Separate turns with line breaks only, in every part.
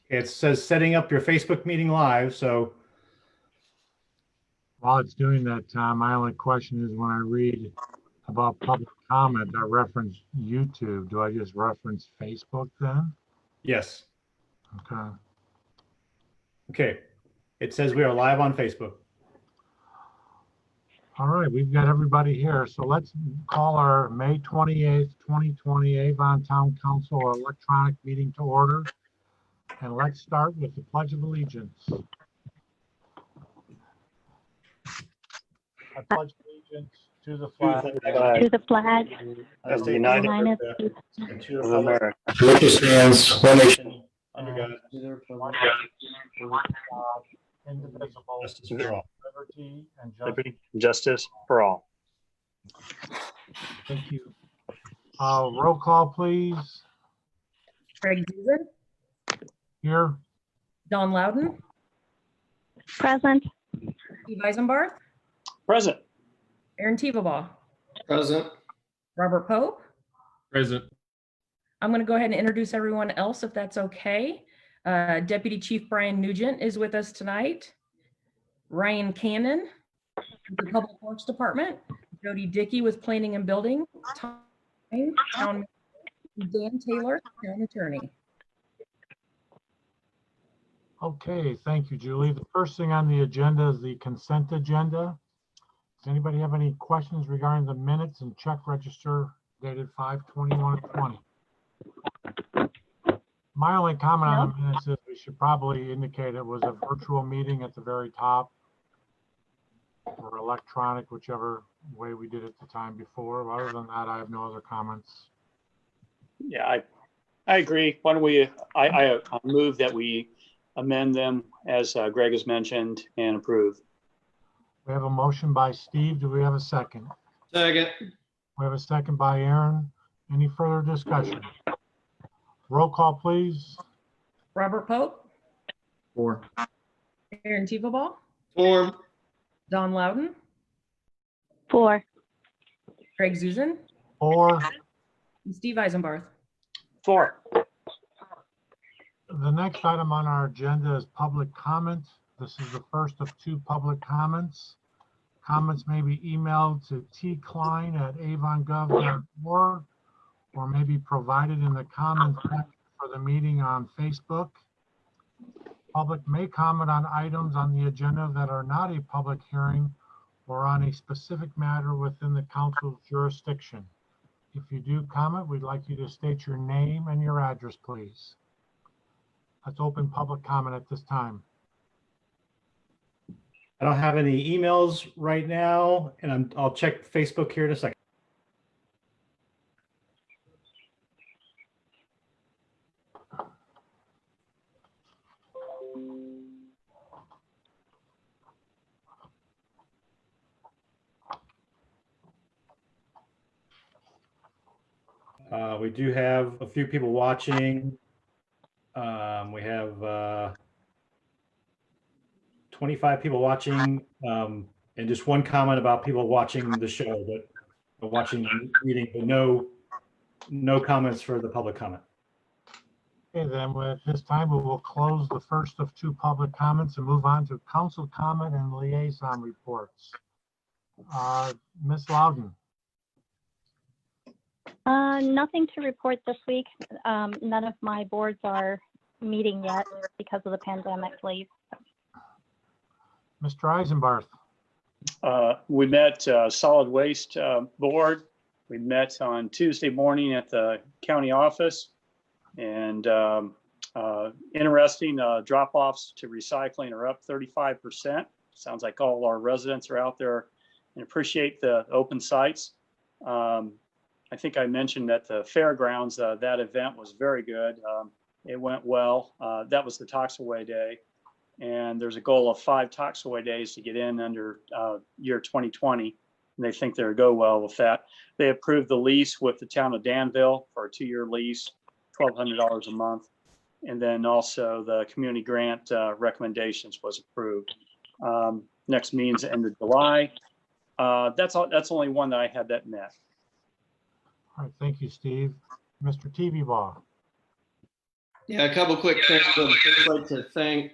It says setting up your Facebook meeting live, so
While it's doing that, Tom, my only question is when I read about public comment, I reference YouTube. Do I just reference Facebook then?
yes.
Okay.
Okay. It says we are live on Facebook.
All right, we've got everybody here. So let's call our May 28th, 2020 Avon Town Council electronic meeting to order. And let's start with the Pledge of Allegiance. I pledge allegiance to the flag
To the flag
of the
United
United
States
States and to the
of
republic
America.
Which stands one nation,
under God,
one God, indivisible,
justice for all.
liberty and justice.
Liberty, justice for all.
Thank you. Roll call, please.
Craig Zuzen,
Here.
Don Loudon,
Present.
Steve Eisenbarth,
Present.
Aaron Teevabaugh,
present.
Robert Pope.
Present.
I'm going to go ahead and introduce everyone else if that's okay. Deputy Chief Brian Nugent is with us tonight. Ryan Cannon, with the Public Works Department. Jody Dickey with Planning and Building. Town Dan Taylor, Town Attorney.
Okay, thank you, Julie. The first thing on the agenda is the consent agenda. Does anybody have any questions regarding the minutes and check register dated 5/21/20? My only comment on the minutes is we should probably indicate it was a virtual meeting at the very top, or electronic, whichever way we did it the time before. Other than that, I have no other comments.
Yeah, I agree. Why don't we, I move that we amend them as Greg has mentioned and approve.
We have a motion by Steve. Do we have a second?
Second.
We have a second by Aaron. Any further discussion? Roll call, please.
Robert Pope,
4.
Aaron Teevabaugh,
4.
Don Loudon,
4.
Craig Zuzen,
4.
and Steve Eisenbarth.
4.
The next item on our agenda is public comment. This is the first of 2 public comments. Comments may be emailed to tklein@avongov.org or may be provided in the comments section for the meeting on Facebook. Public may comment on items on the agenda that are not a public hearing or on a specific matter within the council's jurisdiction. If you do comment, we'd like you to state your name and your address, please. Let's open public comment at this time.
I don't have any emails right now, and I'll check Facebook here in a second. We do have a few people watching. We have 25 people watching, and just one comment about people watching the show, but watching the meeting, but no comments for the public comment.
Okay, then at this time, we will close the first of 2 public comments and move on to council comment and liaison reports. Ms. Loudon.
Nothing to report this week. None of my boards are meeting yet because of the pandemic leave.
Mr. Eisenbarth.
We met solid waste board. We met on Tuesday morning at the county office, and interesting drop-offs to recycling are up 35%. Sounds like all our residents are out there and appreciate the open sites. I think I mentioned at the fairgrounds, that event was very good. It went well. That was the Toxaway Day. And there's a goal of 5 Toxaway days to get in under year 2020. And they think they'll go well with that. They approved the lease with the town of Danville for a 2-year lease, $1,200 a month. And then also the community grant recommendations was approved. Next meeting's end of July. That's only one that I had that met.
All right, thank you, Steve. Mr. Teevabaugh.
Yeah, a couple quick things. I'd just like to thank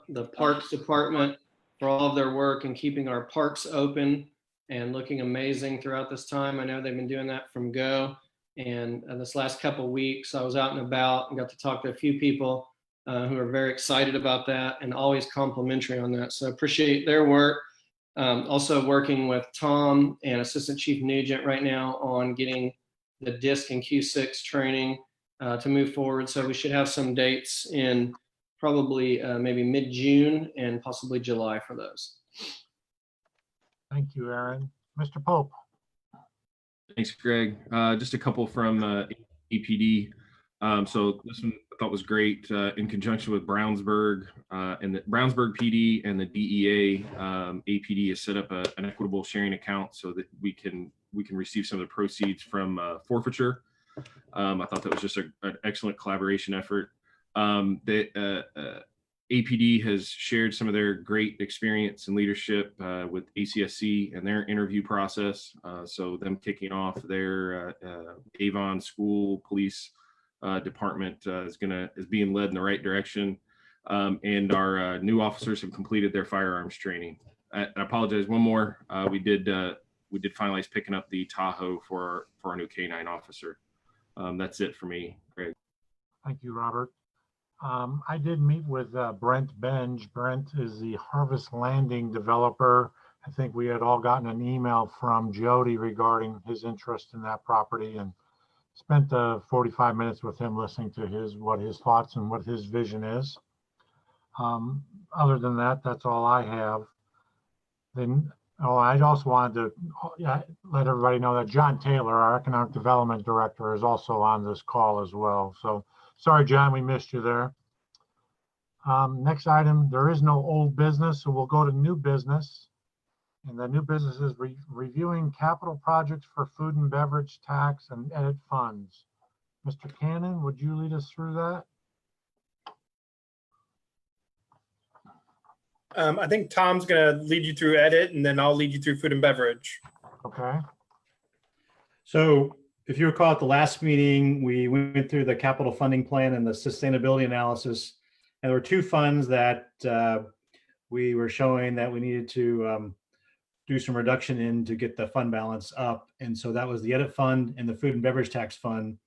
the Parks Department for all of their work and keeping our parks open and looking amazing throughout this time. I know they've been doing that from go. And this last couple of weeks, I was out and about and got to talk to a few people who are very excited about that and always complimentary on that. So I appreciate their work. Also working with Tom and Assistant Chief Nugent right now on getting the DISC and Q6 training to move forward. So we should have some dates in probably maybe mid-June and possibly July for those.
Thank you, Aaron. Mr. Pope.
Thanks, Greg. Just a couple from APD. So this one I thought was great in conjunction with Brownsburg and the Brownsburg PD and the DEA. APD has set up an equitable sharing account so that we can receive some of the proceeds from forfeiture. I thought that was just an excellent collaboration effort. APD has shared some of their great experience and leadership with ACSC and their interview process. So them kicking off their Avon School Police Department is being led in the right direction. And our new officers have completed their firearms training. I apologize. One more. We did finalize picking up the Tahoe for our new K9 officer. That's it for me, Greg.
Thank you, Robert. I did meet with Brent Benge. Brent is the Harvest Landing developer. I think we had all gotten an email from Jody regarding his interest in that property and spent 45 minutes with him listening to what his thoughts and what his vision is. Other than that, that's all I have. Then, I also wanted to let everybody know that John Taylor, our Economic Development Director, is also on this call as well. So sorry, John, we missed you there. Next item, there is no old business, so we'll go to new business. And the new business is reviewing capital projects for food and beverage tax and edit funds. Mr. Cannon, would you lead us through that?
I think Tom's going to lead you through edit, and then I'll lead you through food and beverage.
Okay.
So if you recall at the last meeting, we went through the capital funding plan and the sustainability analysis. And there were two funds that we were showing that we needed to do some reduction in to get the fund balance up. And so that was the edit fund and the food and beverage tax fund.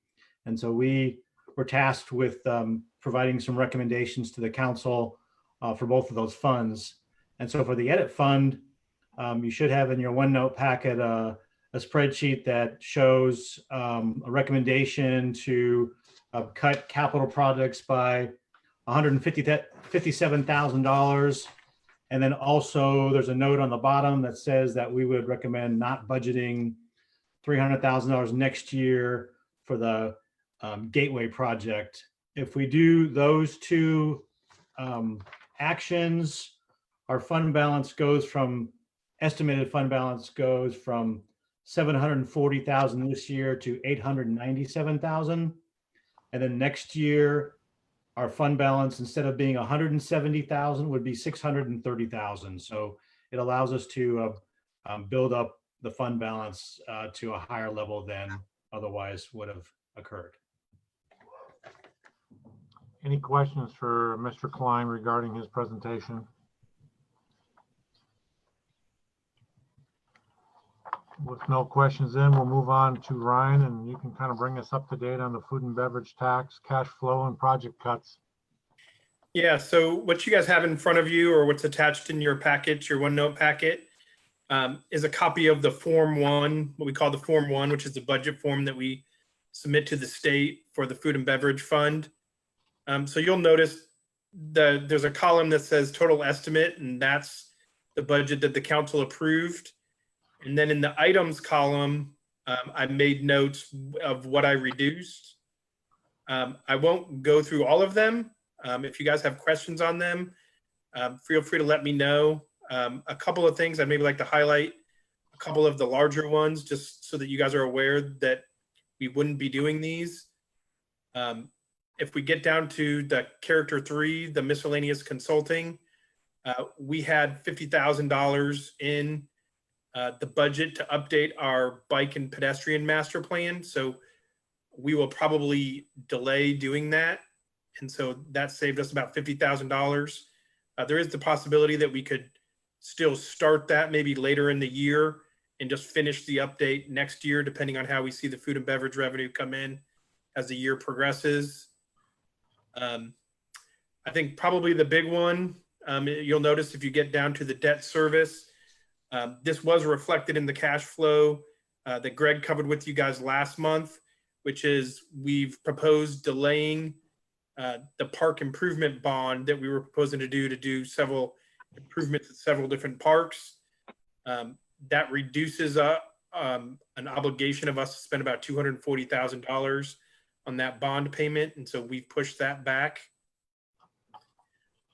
And so we were tasked with providing some recommendations to the council for both of those funds. And so for the edit fund, you should have in your OneNote packet a spreadsheet that shows a recommendation to cut capital projects by $157,000. And then also there's a note on the bottom that says that we would recommend not budgeting $300,000 next year for the Gateway project. If we do those two actions, our fund balance goes from, estimated fund balance goes from $740,000 this year to $897,000. And then next year, our fund balance, instead of being $170,000, would be $630,000. So it allows us to build up the fund balance to a higher level than otherwise would have occurred.
Any questions for Mr. Klein regarding his presentation? With no questions in, we'll move on to Ryan, and you can kind of bring us up to date on the food and beverage tax, cash flow, and project cuts.
Yeah, so what you guys have in front of you, or what's attached in your packet, your OneNote packet, is a copy of the Form 1, what we call the Form 1, which is the budget form that we submit to the state for the food and beverage fund. So you'll notice there's a column that says total estimate, and that's the budget that the council approved. And then in the items column, I made notes of what I reduced. I won't go through all of them. If you guys have questions on them, feel free to let me know. A couple of things I'd maybe like to highlight, a couple of the larger ones, just so that you guys are aware that we wouldn't be doing these. If we get down to the character 3, the miscellaneous consulting, we had $50,000 in the budget to update our bike and pedestrian master plan. So we will probably delay doing that And so that saved us about $50,000. There is the possibility that we could still start that maybe later in the year and just finish the update next year, depending on how we see the food and beverage revenue come in as the year progresses. I think probably the big one, you'll notice if you get down to the debt service, this was reflected in the cash flow that Greg covered with you guys last month, which is we've proposed delaying the park improvement bond that we were proposing to do several improvements at several different parks. That reduces an obligation of us to spend about $240,000 on that bond payment. And so we've pushed that back.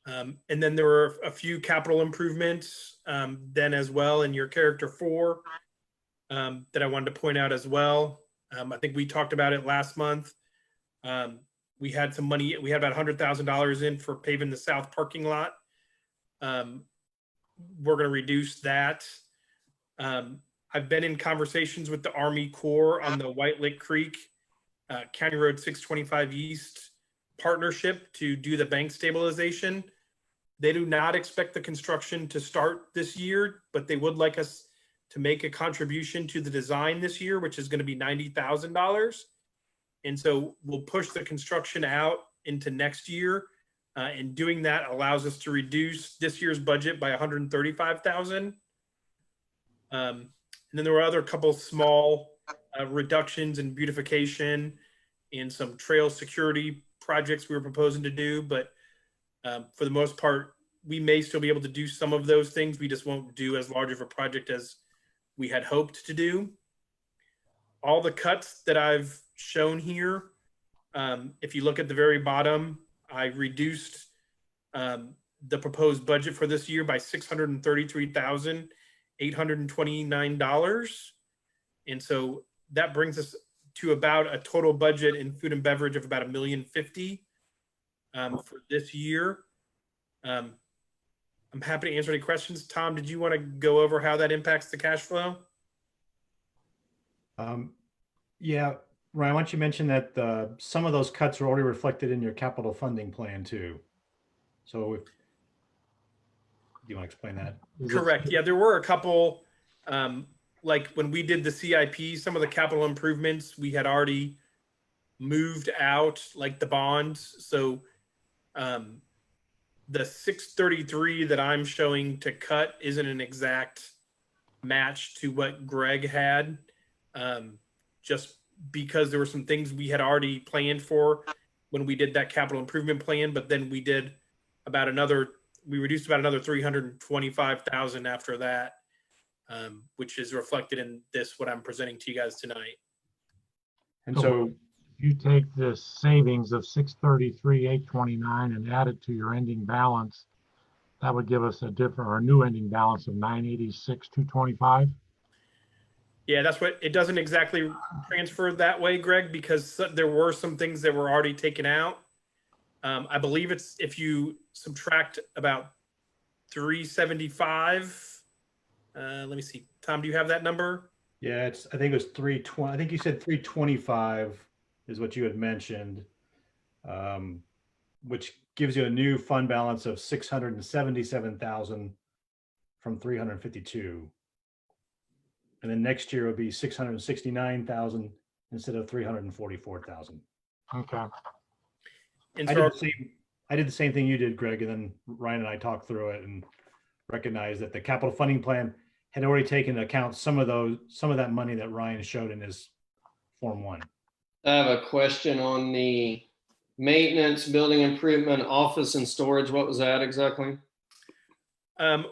And then there were a few capital improvements then as well in your character 4 that I wanted to point out as well. I think we talked about it last month. We had some money, we had about $100,000 in for paving the south parking lot. We're going to reduce that. I've been in conversations with the Army Corps on the White Lick Creek County Road 625 East partnership to do the bank stabilization. They do not expect the construction to start this year, but they would like us to make a contribution to the design this year, which is going to be $90,000. And so we'll push the construction out into next year. And doing that allows us to reduce this year's budget by $135,000. And then there were other couple small reductions in beautification and some trail security projects we were proposing to do. But for the most part, we may still be able to do some of those things. We just won't do as large of a project as we had hoped to do. All the cuts that I've shown here, if you look at the very bottom, I reduced the proposed budget for this year by $633,829. And so that brings us to about a total budget in food and beverage of about $1,050,000 for this year. I'm happy to answer any questions. Tom, did you want to go over how that impacts the cash flow?
Yeah, Ryan, why don't you mention that some of those cuts are already reflected in your capital funding plan too. So do you want to explain that?
Correct. Yeah, there were a couple, like when we did the CIP, some of the capital improvements we had already moved out, like the bonds. So the 633 that I'm showing to cut isn't an exact match to what Greg had, just because there were some things we had already planned for when we did that capital improvement plan, but then we did about we reduced about another 325,000 after that, which is reflected in what I'm presenting to you guys tonight.
And so
you take this savings of 633,829 and add it to your ending balance, that would give us a new ending balance of 986,225.
Yeah, that's what it doesn't exactly transfer that way, Greg, because there were some things that were already taken out. I believe it's if you subtract about 375. Let me see. Tom, do you have that number?
yeah, I think it was 320. I think you said 325 is what you had mentioned, which gives you a new fund balance of 677,000 from 352. And then next year would be 669,000 instead of 344,000.
Okay.
And
I
so
did the same thing you did, Greg, and then Ryan and I talked through it and recognized that the capital funding plan had already taken into account some of that money that Ryan showed in his Form 1.
I have a question on the maintenance, building improvement, office and storage. What was that exactly?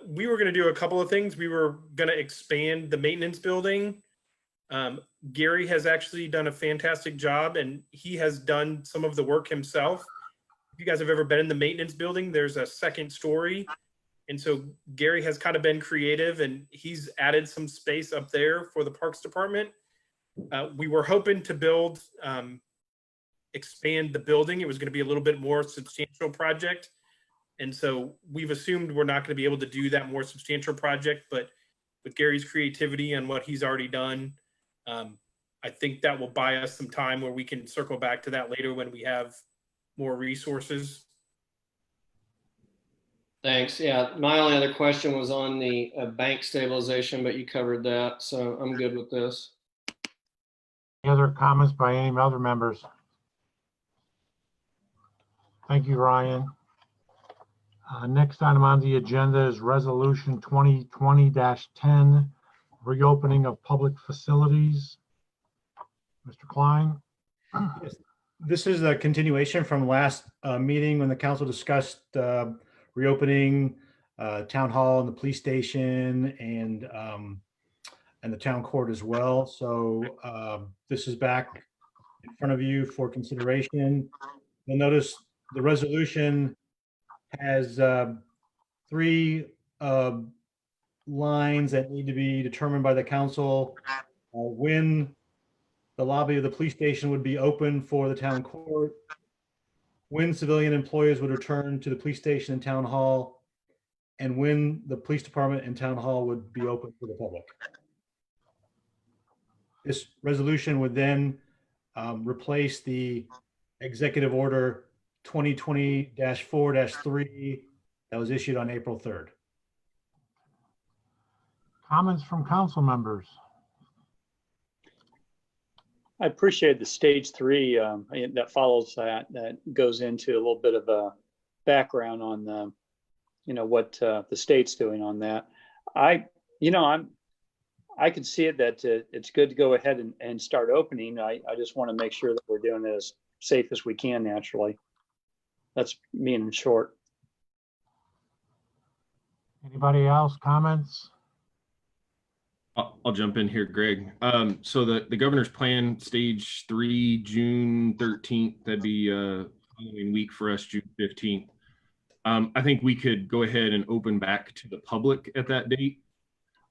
we were going to do a couple of things. We were going to expand the maintenance building. Gary has actually done a fantastic job, and he has done some of the work himself. If you guys have ever been in the maintenance building, there's a second story. And so Gary has kind of been creative, and he's added some space up there for the Parks Department. We were hoping to expand the building. It was going to be a little bit more substantial project. And so we've assumed we're not going to be able to do that more substantial project, but with Gary's creativity and what he's already done, I think that will buy us some time where we can circle back to that later when we have more resources.
Thanks. Yeah, my only other question was on the bank stabilization, but you covered that, so I'm good with this.
Any other comments by any other members? Thank you, Ryan. Next item on the agenda is Resolution 2020-10, reopening of public facilities. Mr. Klein?
Yes. This is a continuation from last meeting when the council discussed reopening town hall and the police station and the town court as well. So this is back in front of you for consideration. You'll notice the resolution has three lines that need to be determined by the council when the lobby of the police station would be open for the town court, when civilian employees would return to the police station and town hall, and when the police department and town hall would be open for the public. This resolution would then replace the executive order 2020-4-3 that was issued on April 3rd.
Comments from council members?
I appreciate the stage 3 that follows that goes into a little bit of a background on what the state's doing on that. I could see it that it's good to go ahead and start opening. I just want to make sure that we're doing it as safe as we can naturally. That's me in short.
Anybody else? Comments?
I'll jump in here, Greg. So the governor's plan, stage 3, June 13th, that'd be following week for us, June 15th. I think we could go ahead and open back to the public at that date.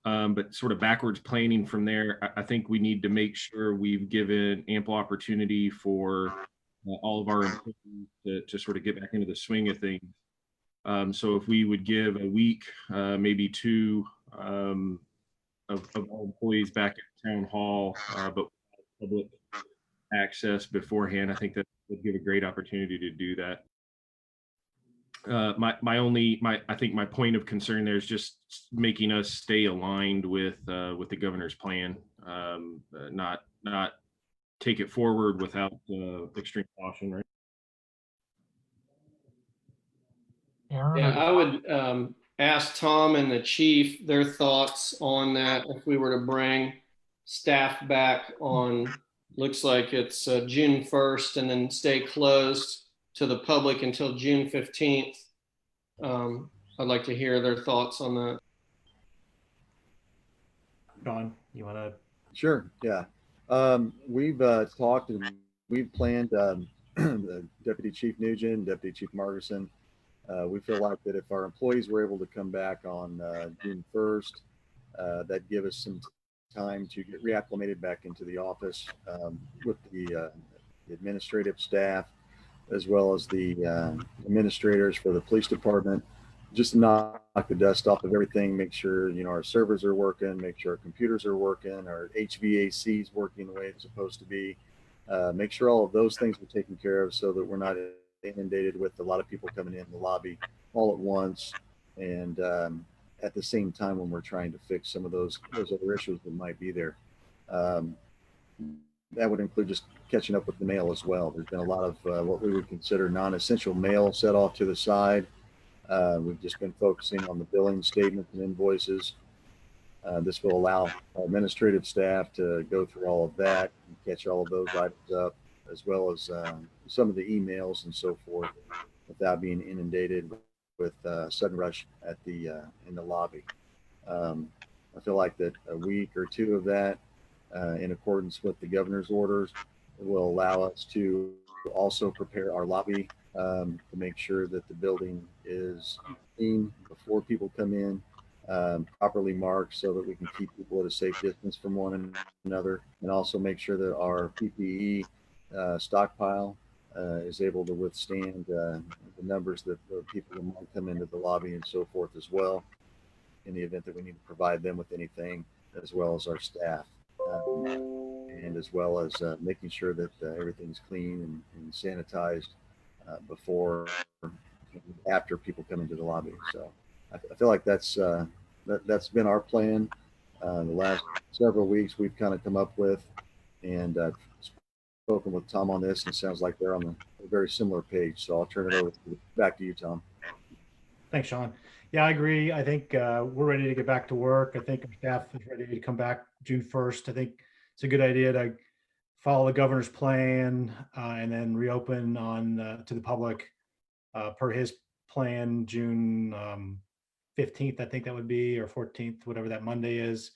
But sort of backwards planning from there, I think we need to make sure we've given ample opportunity for all of our employees to sort of get back into the swing of things. So if we would give a week, maybe 2 of our employees back at town hall, but public access beforehand, I think that would give a great opportunity to do that. I think my point of concern there is just making us stay aligned with the governor's plan, not take it forward without extreme caution, right?
Aaron?
Yeah, I would ask Tom and the chief their thoughts on that. If we were to bring staff back on, looks like it's June 1st and then stay closed to the public until June 15th. I'd like to hear their thoughts on that.
John, you want to?
Sure. Yeah. We've talked and we've planned, the Deputy Chief Nugent, Deputy Chief Margerson. We feel like that if our employees were able to come back on June 1st, that'd give us some time to get reacclimated back into the office with the administrative staff, as well as the administrators for the police department, just to knock the dust off of everything, make sure, our servers are working, make sure our computers are working, our HVAC is working the way it's supposed to be, make sure all of those things are taken care of so that we're not inundated with a lot of people coming in the lobby all at once. And at the same time, when we're trying to fix some of those other issues that might be there. That would include just catching up with the mail as well. There's been a lot of what we would consider non-essential mail set off to the side. We've just been focusing on the billing statements and invoices. This will allow our administrative staff to go through all of that and catch all of those items up, as well as some of the emails and so forth, without being inundated with sudden rush at in the lobby. I feel like that a week or 2 of that, in accordance with the governor's orders, will allow us to also prepare our lobby to make sure that the building is clean before people come in, properly marked so that we can keep people at a safe distance from one another, and also make sure that our PPE stockpile is able to withstand the numbers that the people who might come into the lobby and so forth as well, in the event that we need to provide them with anything, as well as our staff. And as well as making sure that everything's clean and sanitized before, after people come into the lobby. So I feel like that's been our plan the last several weeks. We've kind of come up with, and spoken with Tom on this, and it sounds like they're on a very similar page. So I'll turn it over back to you, Tom.
Thanks, Sean. Yeah, I agree. I think we're ready to get back to work. I think our staff is ready to come back June 1st. I think it's a good idea to follow the governor's plan and then reopen on to the public per his plan June 15th, I think that would be, or 14th, whatever that Monday is.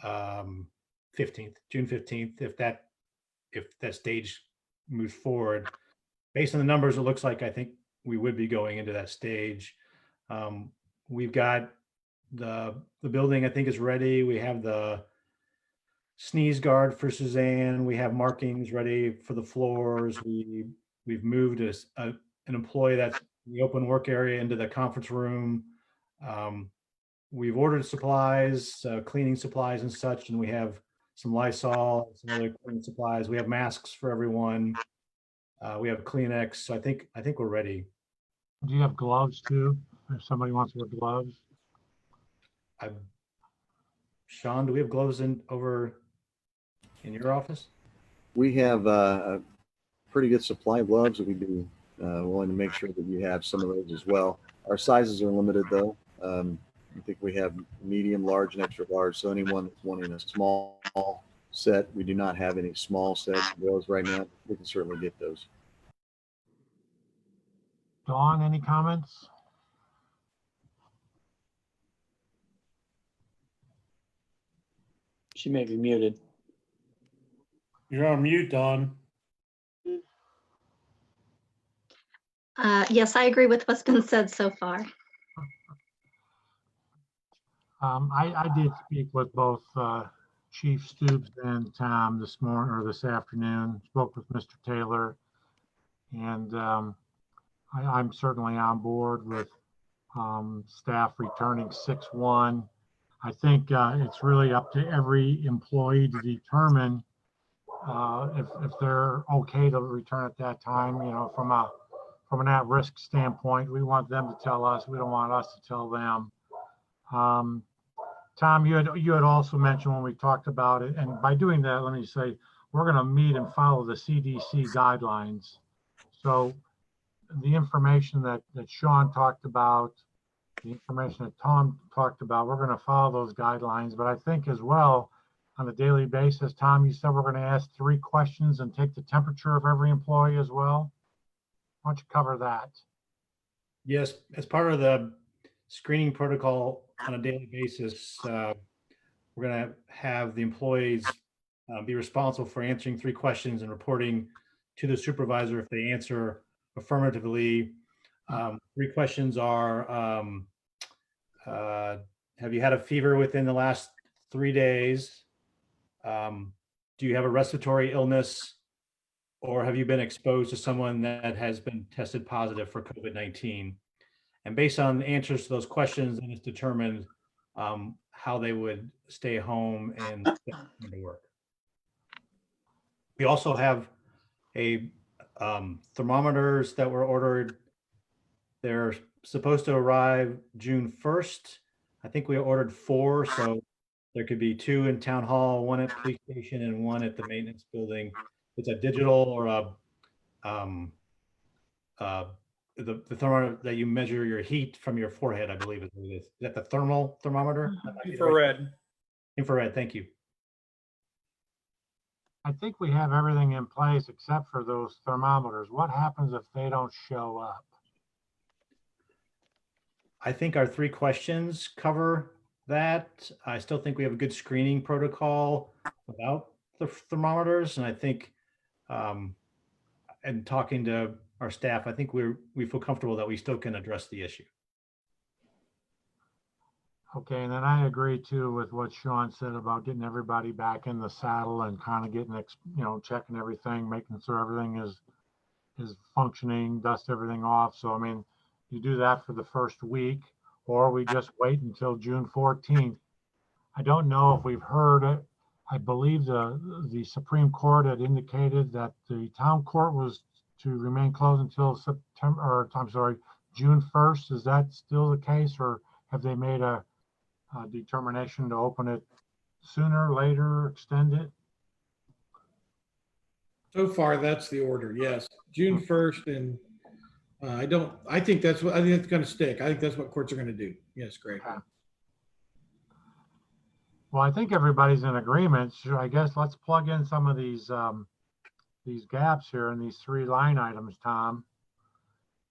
15th, June 15th, if that stage moves forward. Based on the numbers, it looks like I think we would be going into that stage. We've got the building, I think, is ready. We have the sneeze guard for Suzanne. We have markings ready for the floors. We've moved an employee that's in the open work area into the conference room. We've ordered supplies, cleaning supplies and such, and we have some Lysol, some other cleaning supplies. We have masks for everyone. We have Kleenex. So I think we're ready.
Do you have gloves too? If somebody wants to wear gloves?
Sean, do we have gloves over in your office?
We have a pretty good supply of gloves that we'd be willing to make sure that you have some of those as well. Our sizes are limited though. I think we have medium, large, and extra large. So anyone that's wanting a small set, we do not have any small sets of those right now. We can certainly get those.
Dawn, any comments?
She may be muted.
You're on mute, Dawn.
Yes, I agree with what's been said so far.
I did speak with both Chief Stoops and Tom this morning or this afternoon, spoke with Mr. Taylor, and I'm certainly on board with staff returning 6/1. I think it's really up to every employee to determine if they're okay to return at that time. You know, from an at-risk standpoint, we want them to tell us. We don't want us to tell them. Tom, you had also mentioned when we talked about it, and by doing that, let me say, we're going to meet and follow the CDC guidelines. So the information that Sean talked about, the information that Tom talked about, we're going to follow those guidelines. But I think as well, on a daily basis, Tom, you said we're going to ask 3 questions and take the temperature of every employee as well. Why don't you cover that?
Yes, as part of the screening protocol on a daily basis, we're going to have the employees be responsible for answering 3 questions and reporting to the supervisor if they answer affirmatively. 3 questions are, have you had a fever within the last 3 days? Do you have a respiratory illness? Or have you been exposed to someone that has been tested positive for COVID-19? And based on answers to those questions, then it's determined how they would stay home and come to work. We also have thermometers that were ordered. They're supposed to arrive June 1st. I think we ordered 4, so there could be 2 in town hall, 1 at police station, and 1 at the maintenance building. It's a digital or the thermometer that you measure your heat from your forehead, I believe is what it is. Is that the thermal thermometer?
Infrared.
Infrared, thank you.
I think we have everything in place except for those thermometers. What happens if they don't show up?
I think our 3 questions cover that. I still think we have a good screening protocol without the thermometers. And I think, and talking to our staff, I think we feel comfortable that we still can address the issue.
Okay, and then I agree too with what Sean said about getting everybody back in the saddle and kind of getting, checking everything, making sure everything is functioning, dust everything off. So, I mean, you do that for the first week, or we just wait until June 14th. I don't know if we've heard it. I believe the Supreme Court had indicated that the town court was to remain closed until September, or I'm sorry, June 1st. Is that still the case, or have they made a determination to open it sooner, later, extend it?
So far, that's the order, yes. June 1st, and I think that's gonna stick. I think that's what courts are gonna do. Yes, Greg.
Okay. Well, I think everybody's in agreement. So I guess let's plug in some of these gaps here in these 3 line items, Tom.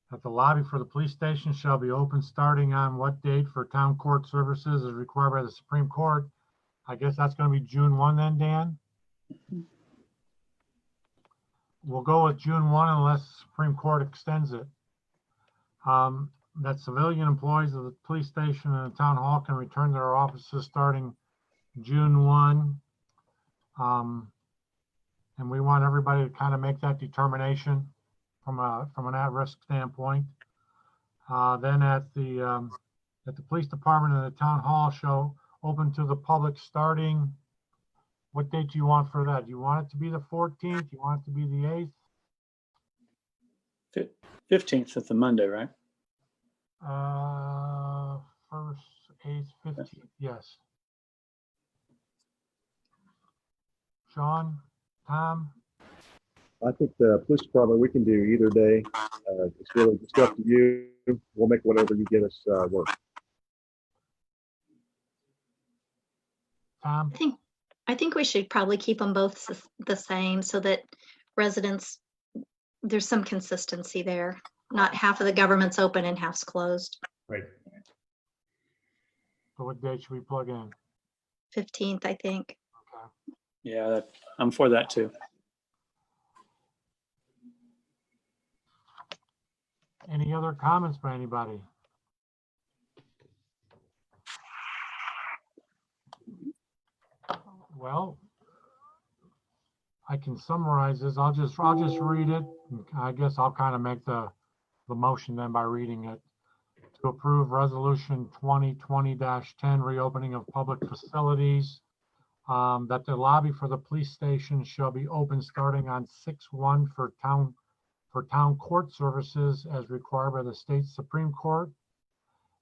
That the lobby for the police station shall be open starting on what date for town court services as required by the Supreme Court? I guess that's going to be June 1 then, Dan? We'll go with June 1 unless the Supreme Court extends it. That civilian employees of the police station and the town hall can return to their offices starting June 1. And we want everybody to kind of make that determination from an at-risk standpoint. Then at the police department and the town hall shall open to the public starting, what date do you want for that? Do you want it to be the 14th? Do you want it to be the 8th?
15th is the Monday, right?
1st, 8th, 15th, yes. Sean, Tom?
I think the police department, we can do either day. It's really just up to you. We'll make whatever you get us work.
Tom?
I think we should probably keep them both the same so that residents, there's some consistency there. Not half of the government's open and half's closed.
Right.
So what date should we plug in?
15th, I think.
Okay.
Yeah, I'm for that too.
Any other comments by anybody? Well, I can summarize this. I'll just read it. I guess I'll kind of make the motion then by reading it. To approve resolution 2020-10, reopening of public facilities, that the lobby for the police station shall be open starting on 6/1 for town court services as required by the state Supreme Court.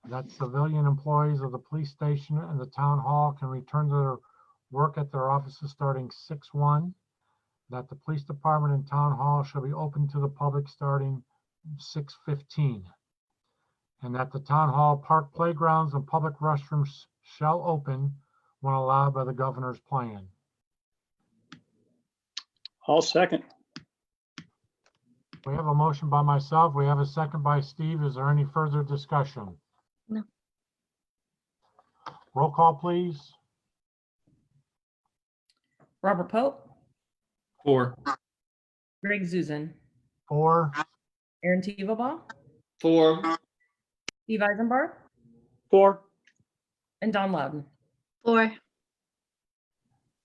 That civilian employees of the police station and the town hall can return to their work at their offices starting 6/1. That the police department and town hall shall be open to the public starting 6/15. And that the town hall, park playgrounds, and public restrooms shall open when allowed by the governor's plan.
I'll second.
We have a motion by myself. We have a second by Steve. Is there any further discussion?
No.
Roll call, please.
Robert Pope,
4.
Greg Zuzen,
4.
Aaron Teveba,
4.
Steve Eisenbarth,
4.
and Don Loudon.
4.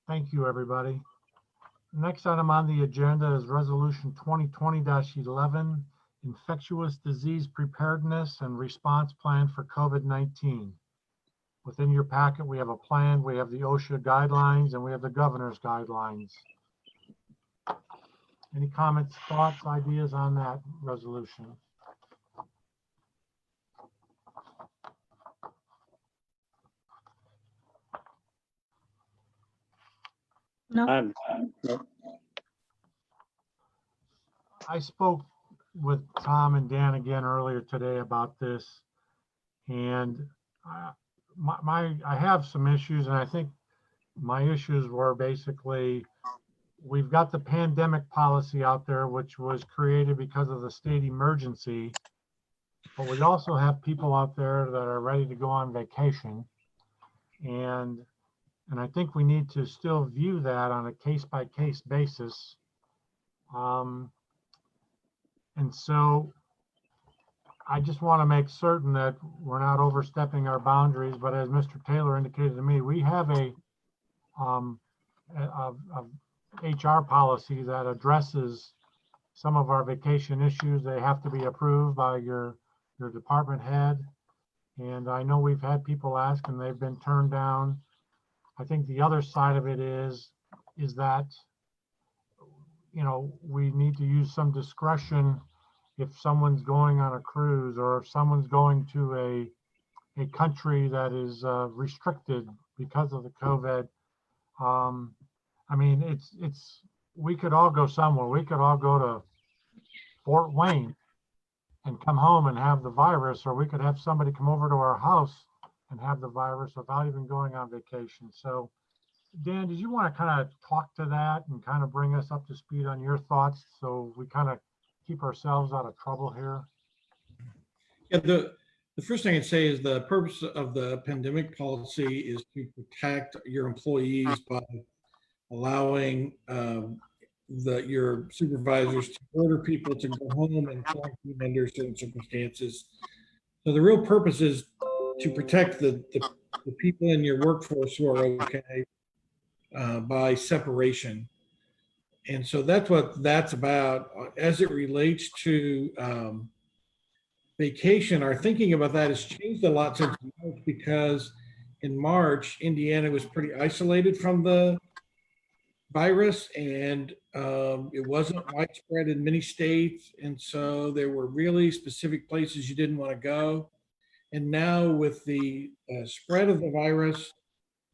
Thank you, everybody. Next item on the agenda is resolution 2020-11, infectious disease preparedness and response plan for COVID-19. Within your packet, we have a plan, we have the OSHA guidelines, and we have the governor's guidelines. Any comments, thoughts, ideas on that resolution?
No.
Nope.
I spoke with Tom and Dan again earlier today about this, and I have some issues, and I think my issues were basically, we've got the pandemic policy out there, which was created because of the state emergency, but we also have people out there that are ready to go on vacation, and I think we need to still view that on a case-by-case basis. And so I just want to make certain that we're not overstepping our boundaries, but as Mr. Taylor indicated to me, we have a HR policy that addresses some of our vacation issues. They have to be approved by your department head. And I know we've had people ask and they've been turned down. I think the other side of it is that we need to use some discretion if someone's going on a cruise or if someone's going to a country that is restricted because of the COVID. I mean, we could all go somewhere. We could all go to Fort Wayne and come home and have the virus, or we could have somebody come over to our house and have the virus without even going on vacation. So, Dan, did you want to kind of talk to that and kind of bring us up to speed on your thoughts so we kind of keep ourselves out of trouble here?
Yeah, the first thing I'd say is the purpose of the pandemic policy is to protect your employees by allowing your supervisors to order people to go home and quarantine under certain circumstances. So the real purpose is to protect the people in your workforce who are okay by separation. And so that's what that's about. As it relates to vacation, our thinking about that has changed a lot since March, because in March, Indiana was pretty isolated from the virus, and it wasn't widespread in many states. And so there were really specific places you didn't want to go. And now with the spread of the virus,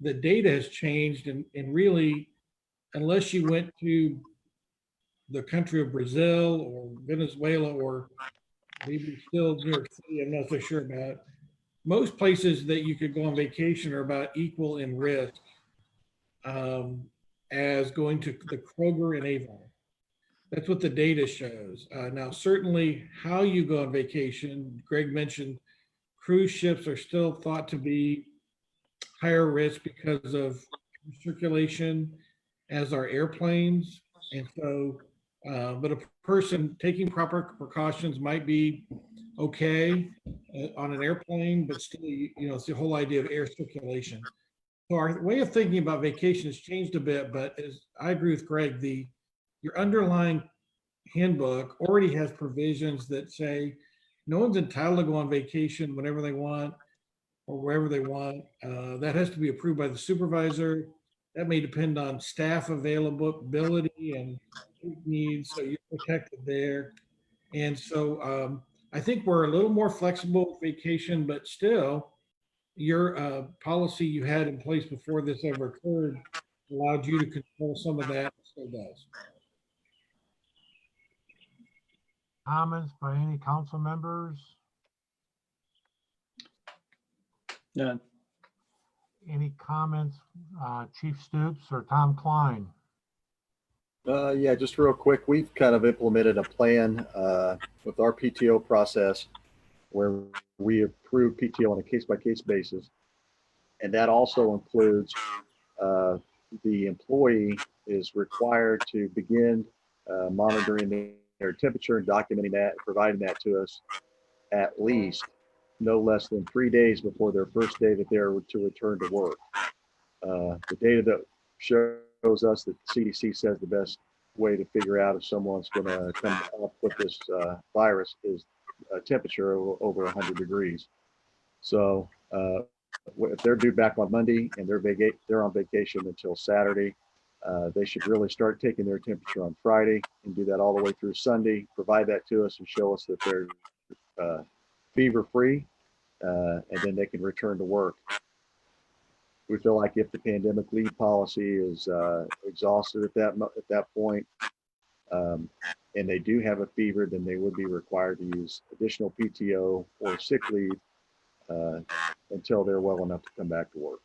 the data has changed, and really, unless you went to the country of Brazil or Venezuela or maybe still New York City, I'm not so sure about, most places that you could go on vacation are about equal in risk as going to the Kroger and Avon. That's what the data shows. Now, certainly how you go on vacation, Greg mentioned cruise ships are still thought to be higher risk because of circulation as are airplanes. And so, but a person taking proper precautions might be okay on an airplane, but still, it's the whole idea of air circulation. So our way of thinking about vacation has changed a bit, but as I agree with Greg, your underlying handbook already has provisions that say no one's entitled to go on vacation whenever they want or wherever they want. That has to be approved by the supervisor. That may depend on staff availability and needs, so you're protected there. And so I think we're a little more flexible with vacation, but still, your policy you had in place before this ever occurred allowed you to control some of that. It still does.
Comments by any council members?
None.
Any comments, Chief Stoops or Tom Klein?
Yeah, just real quick, we've kind of implemented a plan with our PTO process where we approve PTO on a case-by-case basis. And that also includes the employee is required to begin monitoring their temperature and documenting that, providing that to us at least no less than 3 days before their first day that they're to return to work. The data that shows us that CDC says the best way to figure out if someone's going to come up with this virus is a temperature over 100 degrees. So if they're due back on Monday and they're on vacation until Saturday, they should really start taking their temperature on Friday and do that all the way through Sunday, provide that to us and show us that they're fever-free, and then they can return to work. We feel like if the pandemic leave policy is exhausted at that point, and they do have a fever, then they would be required to use additional PTO or sick leave until they're well enough to come back to work.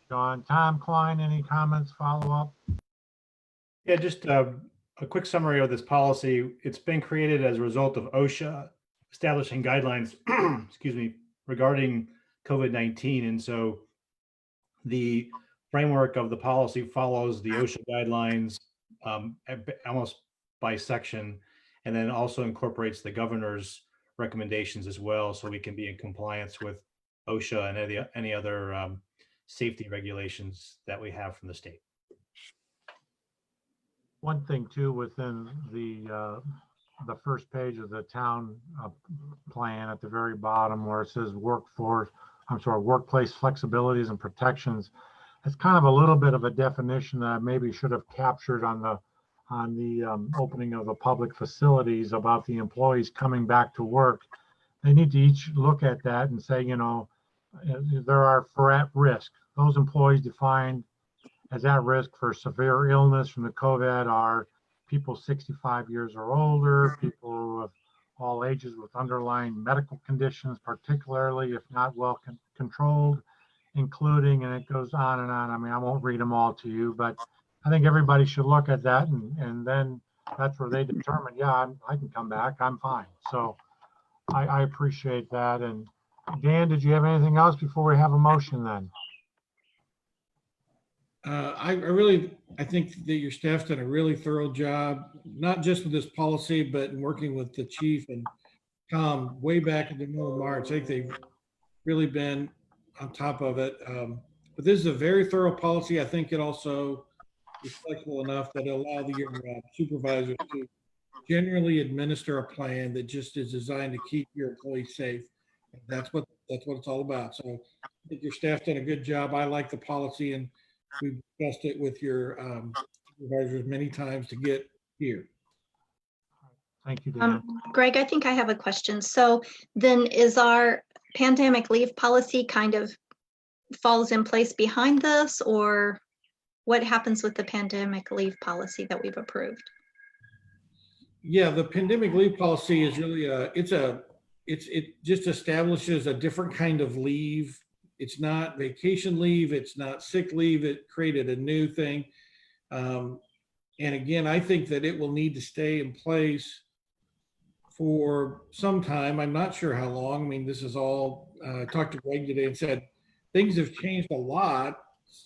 John, Tom Klein, any comments, follow up?
Yeah, just a quick summary of this policy. It's been created as a result of OSHA establishing guidelines, excuse me, regarding COVID-19. And so the framework of the policy follows the OSHA guidelines almost by section, and then also incorporates the governor's recommendations as well, so we can be in compliance with OSHA and any other safety regulations that we have from the state.
One thing too, within the first page of the town plan at the very bottom where it says workplace flexibilities and protections, it's kind of a little bit of a definition that I maybe should have captured on the opening of the public facilities about the employees coming back to work. They need to each look at that and say, you know, there are for at risk. Those employees defined as at risk for severe illness from the COVID are people 65 years or older, people of all ages with underlying medical conditions, particularly if not well controlled, including, and it goes on and on. I mean, I won't read them all to you, but I think everybody should look at that, and then that's where they determine, yeah, I can come back, I'm fine. So I appreciate that. And Dan, did you have anything else before we have a motion then?
I think that your staff's done a really thorough job, not just with this policy, but in working with the chief and Tom way back in the middle of March. I think they've really been on top of it. But this is a very thorough policy. I think it also is flexible enough that it'll allow your supervisors to generally administer a plan that just is designed to keep your employees safe. That's what it's all about. So I think your staff's done a good job. I like the policy, and we've discussed it with your supervisors many times to get here.
Thank you, Dan.
Greg, I think I have a question. So then is our pandemic leave policy kind of falls in place behind this, or what happens with the pandemic leave policy that we've approved?
Yeah, the pandemic leave policy is really it just establishes a different kind of leave. It's not vacation leave. It's not sick leave. It created a new thing. And again, I think that it will need to stay in place for some time. I'm not sure how long. I mean, this is all, I talked to Greg today and said, things have changed a lot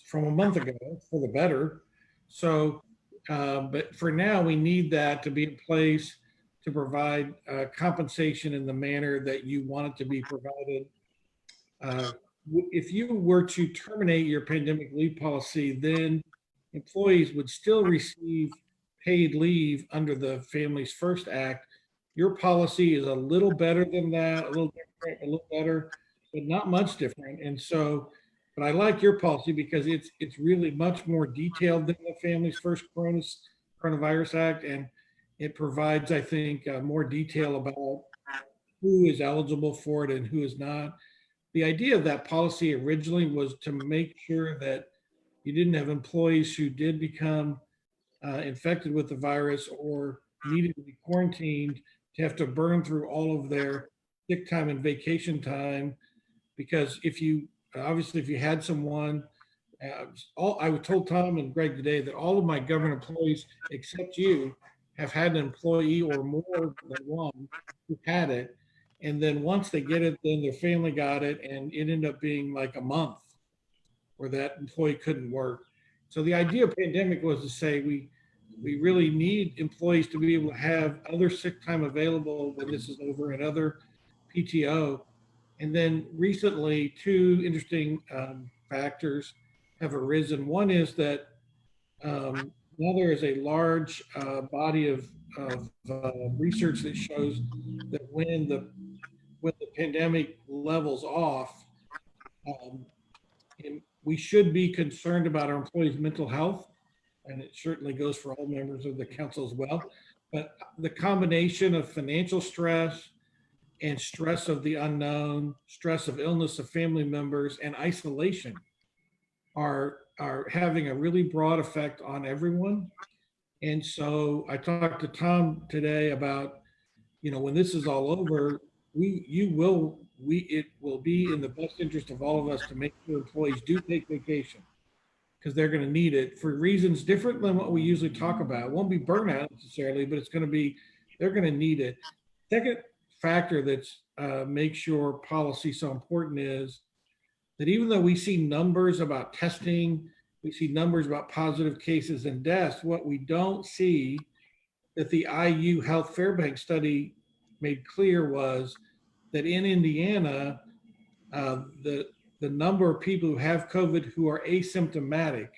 from a month ago for the better. So, but for now, we need that to be in place to provide compensation in the manner that you want it to be provided. If you were to terminate your pandemic leave policy, then employees would still receive paid leave under the Families First Act. Your policy is a little better than that, a little different, a little better, but not much different. And so, but I like your policy because it's really much more detailed than the Families First Coronavirus Act, and it provides, I think, more detail about who is eligible for it and who is not. The idea of that policy originally was to make sure that you didn't have employees who did become infected with the virus or needed to be quarantined to have to burn through all of their sick time and vacation time. Because if you, obviously, if you had someone, I told Tom and Greg today that all of my government employees, except you, have had an employee or more than one who had it. And then once they get it, then their family got it, and it ended up being like a month where that employee couldn't work. So the idea of pandemic was to say we really need employees to be able to have other sick time available when this is over and other PTO. And then recently, two interesting factors have arisen. One is that now there is a large body of research that shows that when the pandemic levels off, we should be concerned about our employees' mental health, and it certainly goes for all members of the council as well. But the combination of financial stress and stress of the unknown, stress of illness of family members, and isolation are having a really broad effect on everyone. And so I talked to Tom today about, when this is all over, it will be in the best interest of all of us to make sure employees do take vacation, because they're going to need it for reasons different than what we usually talk about. It won't be burnout necessarily, but they're going to need it. Second factor that's makes your policy so important is that even though we see numbers about testing, we see numbers about positive cases and deaths, what we don't see that the IU Health Fairbanks study made clear was that in Indiana, the number of people who have COVID who are asymptomatic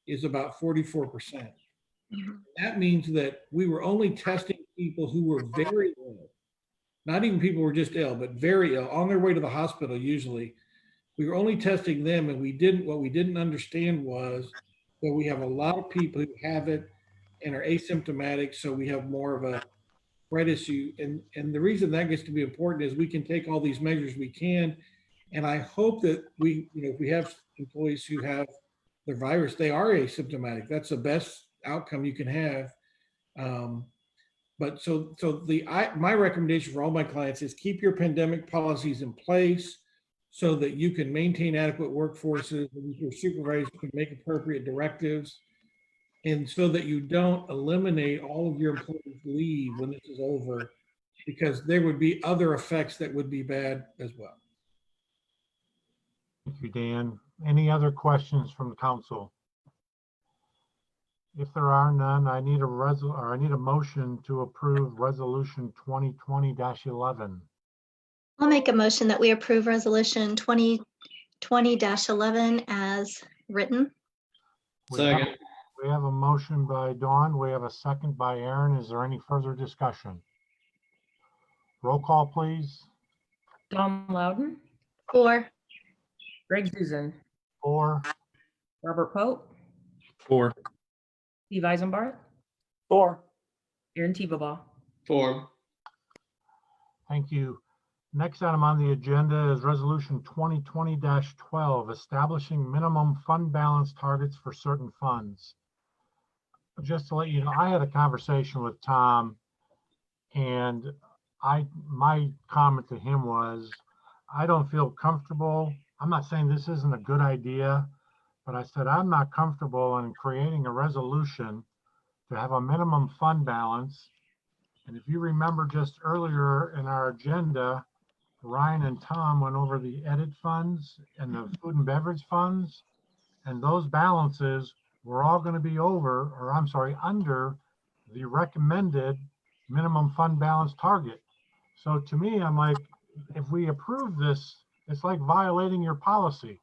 is about 44%. Mm-hmm. That means that we were only testing people who were very ill, not even people who were just ill, but very ill, on their way to the hospital usually. we were only testing them, and what we didn't understand was that we have a lot of people who have it and are asymptomatic, so we have more of a spread issue. And the reason that gets to be important is we can take all these measures we can, and I hope that if we have employees who have the virus, they are asymptomatic. That's the best outcome you can have. But my recommendation for all my clients is keep your pandemic policies in place so that you can maintain adequate workforces and your supervisors can make appropriate directives, and so that you don't eliminate all of your employees' leave when this is over, because there would be other effects that would be bad as well.
Thank you, Dan. Any other questions from the council? If there are none, I need a motion to approve resolution 2020-11.
I'll make a motion that we approve resolution 2020-11 as written.
Second.
We have a motion by Dawn. We have a second by Aaron. Is there any further discussion? Roll call, please.
Don Loudon,
For.
Greg Zuzen,
4.
Robert Pope,
4.
Steve Eisenbarth,
4.
Aaron Tebow.
4.
Thank you. Next item on the agenda is resolution 2020-12, establishing minimum fund balance targets for certain funds. Just to let you know, I had a conversation with Tom, and my comment to him was, I don't feel comfortable. I'm not saying this isn't a good idea, but I said, I'm not comfortable in creating a resolution to have a minimum fund balance. And if you remember just earlier in our agenda, Ryan and Tom went over the edit funds and the food and beverage funds, and those balances were all going to be under the recommended minimum fund balance target. So to me, I'm like, if we approve this, it's like violating your policy.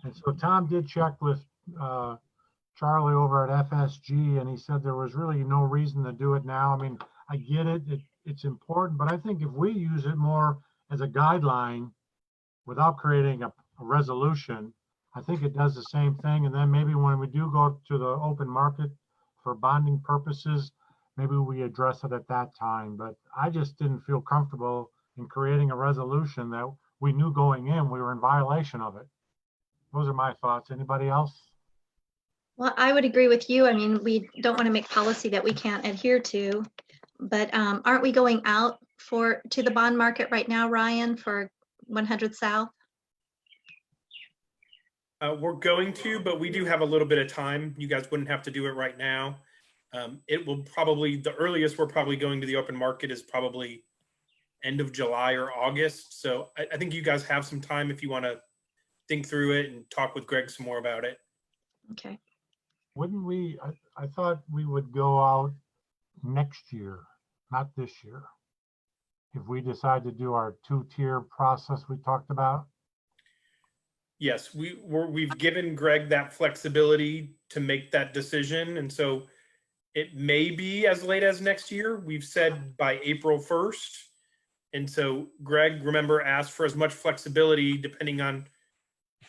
And so Tom did check with Charlie over at FSG, and he said there was really no reason to do it now. I mean, I get it, it's important, but I think if we use it more as a guideline without creating a resolution, I think it does the same thing. And then maybe when we do go to the open market for bonding purposes, maybe we address it at that time. But I just didn't feel comfortable in creating a resolution that we knew going in we were in violation of it. Those are my thoughts. Anybody else?
Well, I would agree with you. I mean, we don't want to make policy that we can't adhere to, but aren't we going out to the bond market right now, Ryan, for 100 South?
We're going to, but we do have a little bit of time. You guys wouldn't have to do it right now. It will probably, the earliest we're probably going to the open market is probably end of July or August. So I think you guys have some time if you want to think through it and talk with Greg some more about it.
Okay.
Wouldn't we, I thought we would go out next year, not this year, if we decide to do our 2-tier process we talked about?
Yes, we've given Greg that flexibility to make that decision. And so it may be as late as next year. We've said by April 1st. And so Greg, remember, asked for as much flexibility depending on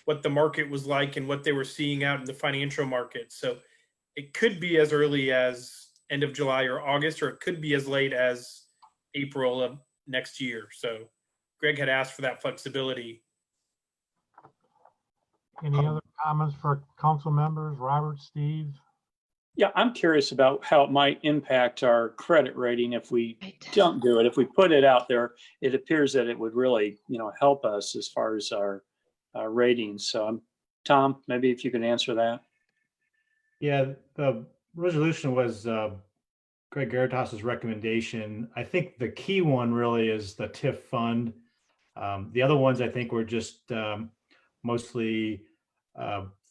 what the market was like and what they were seeing out in the financial market. So it could be as early as end of July or August, or it could be as late as April of next year. So Greg had asked for that flexibility.
Any other comments for council members? Robert, Steve?
Yeah, I'm curious about how it might impact our credit rating if we don't do it. If we put it out there, it appears that it would really, help us as far as our ratings. So, Tom, maybe if you can answer that.
Yeah, the resolution was Greg Garitas's recommendation. I think the key one really is the TIF fund. The other ones I think were just mostly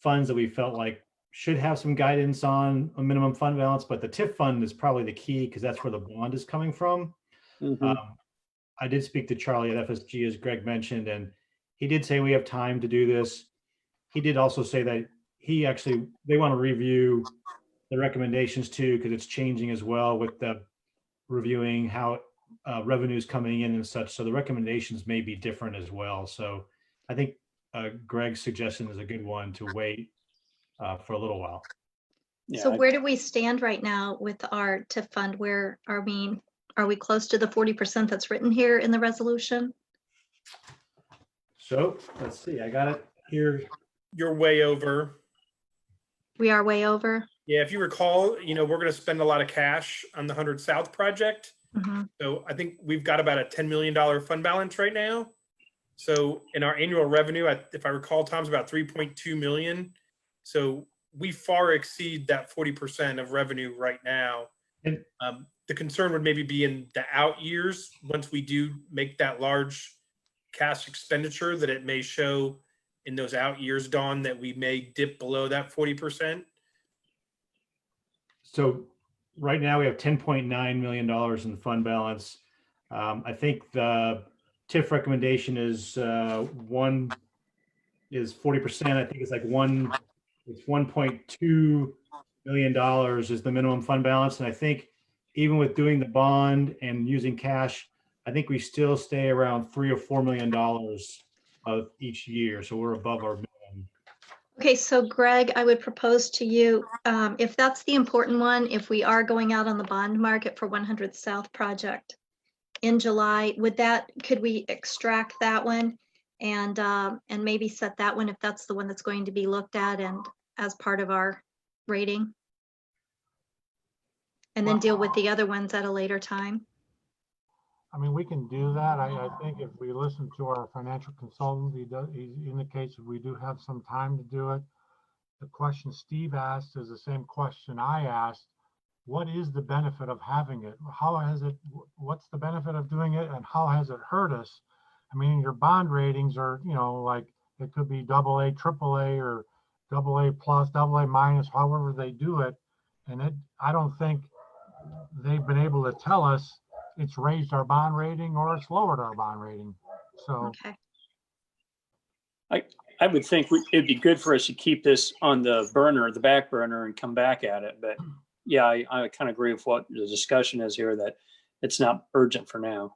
funds that we felt like should have some guidance on a minimum fund balance, but the TIF fund is probably the key because that's where the bond is coming from. I did speak to Charlie at FSG, as Greg mentioned, and he did say we have time to do this. He did also say that they want to review the recommendations too, because it's changing as well with the reviewing how revenues coming in and such. So the recommendations may be different as well. So I think Greg's suggestion is a good one to wait for a little while.
So
Yeah,
where do we stand right now with our TIF fund? Where are we close to the 40% that's written here in the resolution?
So let's see, I got it here.
You're way over.
We are way over.
Yeah, if you recall, we're going to spend a lot of cash on the 100 South project.
Mhm.
So I think we've got about a $10 million fund balance right now. So in our annual revenue, if I recall, Tom's about 3.2 million. So we far exceed that 40% of revenue right now.
And
the concern would maybe be in the out years, once we do make that large cash expenditure, that it may show in those out years, Dawn, that we may dip below that 40%.
so right now we have $10.9 million in fund balance. I think the TIF recommendation is 40%. I think it's like it's $1.2 million is the minimum fund balance. And I think even with doing the bond and using cash, I think we still stay around $3 or $4 million of each year. So we're above our minimum.
Okay, so Greg, I would propose to you, if that's the important one, if we are going out on the bond market for 100 South project in July, could we extract that one and maybe set that one if that's the one that's going to be looked at and as part of our rating? And then deal with the other ones at a later time?
I mean, we can do that. I think if we listen to our financial consultant, he indicates that we do have some time to do it. The question Steve asked is the same question I asked. What is the benefit of having it? What's the benefit of doing it and how has it hurt us? I mean, your bond ratings are, like it could be AA, AAA, or AA plus, AA minus, however they do it. And I don't think they've been able to tell us it's raised our bond rating or it's lowered our bond rating. So
Okay.
I would think it'd be good for us to keep this on the back burner and come back at it. But yeah, I kind of agree with what the discussion is here, that it's not urgent for now.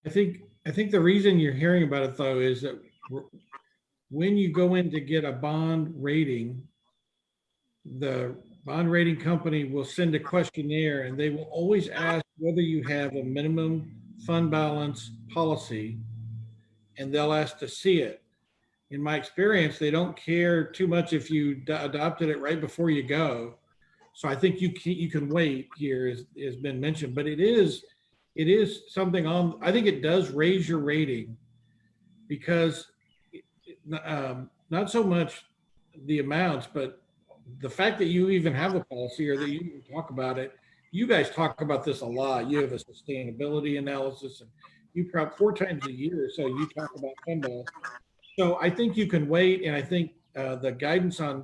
I think the reason you're hearing about it though is that when you go in to get a bond rating, the bond rating company will send a questionnaire and they will always ask whether you have a minimum fund balance policy, and they'll ask to see it. In my experience, they don't care too much if you adopted it right before you go. So I think you can wait here, has been mentioned, but it is something I think it does raise your rating because not so much the amounts, but the fact that you even have a policy or that you even talk about it. You guys talk about this a lot. You have a sustainability analysis, and you probably 4 times a year or so you talk about fund balance. So I think you can wait, and I think the guidance on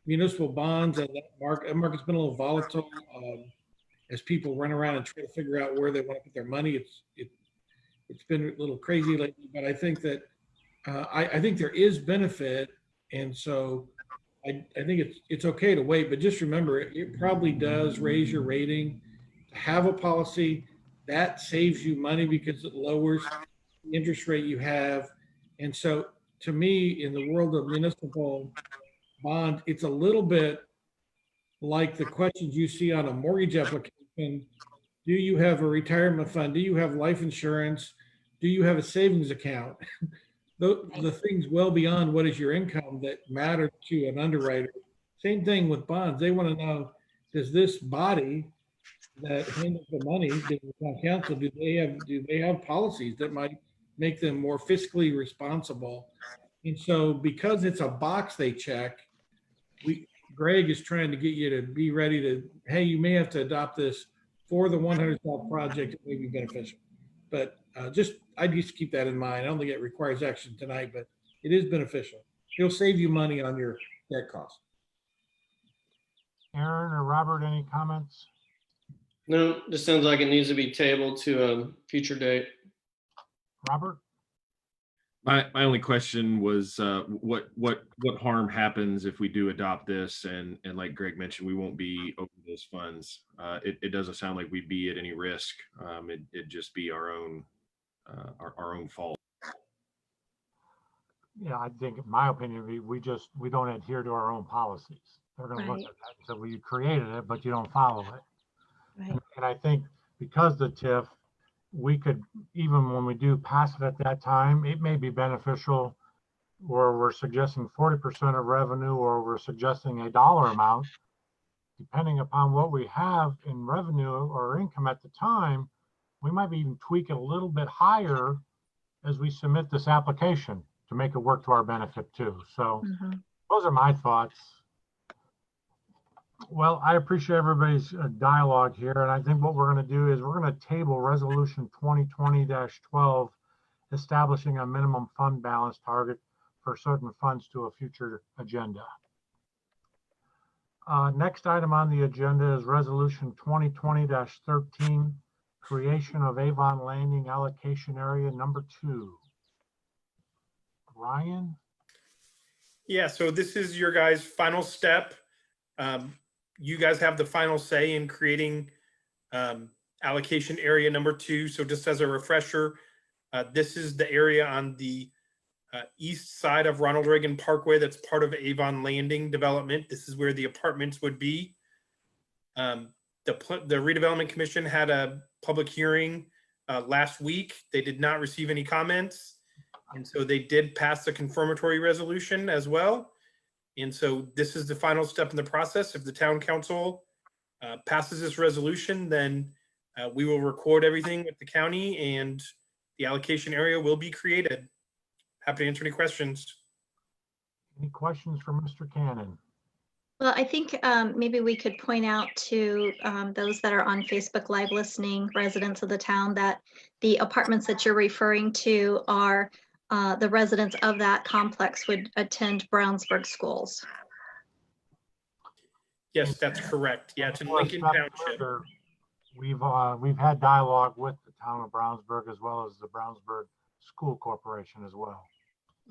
municipal bonds and that market's been a little volatile as people run around and try to figure out where they want to put their money. It's been a little crazy lately, but I think that I think there is benefit, and so I think it's okay to wait. But just remember, it probably does raise your rating to have a policy that saves you money because it lowers the interest rate you have, and so. To me, in the world of municipal bond, it's a little bit like the questions you see on a mortgage application. Do you have a retirement fund? Do you have life insurance? Do you have a savings account? The things well beyond what is your income that matter to an underwriter. Same thing with bonds. They want to know, does this body that handles the money, the town council, do they have policies that might make them more fiscally responsible? And so because it's a box they check, Greg is trying to get you to be ready to, hey, you may have to adopt this for the 100 South project. It may be beneficial. But I just keep that in mind. I don't think it requires action tonight, but it is beneficial. It'll save you money on your debt costs.
Aaron or Robert, any comments?
No, this sounds like it needs to be tabled to a future date.
Robert?
My only question was what harm happens if we do adopt this, and like Greg mentioned, we won't be open those funds. It doesn't sound like we'd be at any risk. It'd just be our own fault.
Yeah, I think, in my opinion, we don't adhere to our own policies. They're gonna look
Right.
at that and say, well, you created it, but you don't follow it.
Right.
And I think because the TIF, we could, even when we do pass it at that time, it may be beneficial where we're suggesting 40% of revenue, or we're suggesting a dollar amount, depending upon what we have in revenue or income at the time, we might even tweak it a little bit higher as we submit this application to make it work to our benefit too. So
Mhm.
those are my thoughts. Well, I appreciate everybody's dialogue here, and I think what we're going to do is we're going to table Resolution 2020-12, establishing a minimum fund balance target for certain funds to a future agenda. Next item on the agenda is Resolution 2020-13, creation of Avon Landing allocation area number 2. Ryan?
Yeah, so this is your guys' final step. You guys have the final say in creating allocation area number 2. So just as a refresher, this is the area on the east side of Ronald Reagan Parkway that's part of Avon Landing development. This is where the apartments would be. The redevelopment commission had a public hearing last week. They did not receive any comments. And so they did pass the confirmatory resolution as well. And so this is the final step in the process. If the town council passes this resolution, then we will record everything with the county and the allocation area will be created. Happy to answer any questions.
Any questions for Mr. Cannon?
Well, I think maybe we could point out to those that are on Facebook Live listening, residents of the town, that the apartments that you're referring to are the residents of that complex would attend Brownsburg schools.
Yes, that's correct. Yeah, it's in Lincoln Township.
We've had dialogue with the town of Brownsburg as well as the Brownsburg School Corporation as well.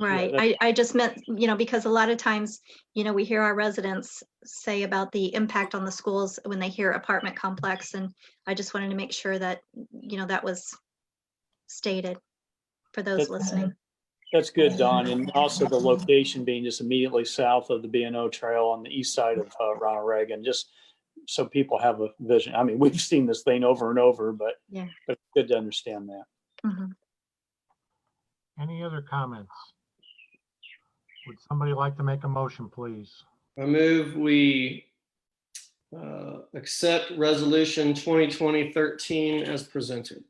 Right.
Yeah,
I just meant, because a lot of times, we hear our residents say about the impact on the schools when they hear apartment complex. And I just wanted to make sure that, that was stated for those listening.
That's good, Don. And also the location being just immediately south of the B&O Trail on the east side of Ronald Reagan, just so people have a vision. I mean, we've seen this thing over and over, but it's good to understand that.
Mhm.
Any other comments? Would somebody like to make a motion, please?
I move we accept resolution 2020-13 as presented.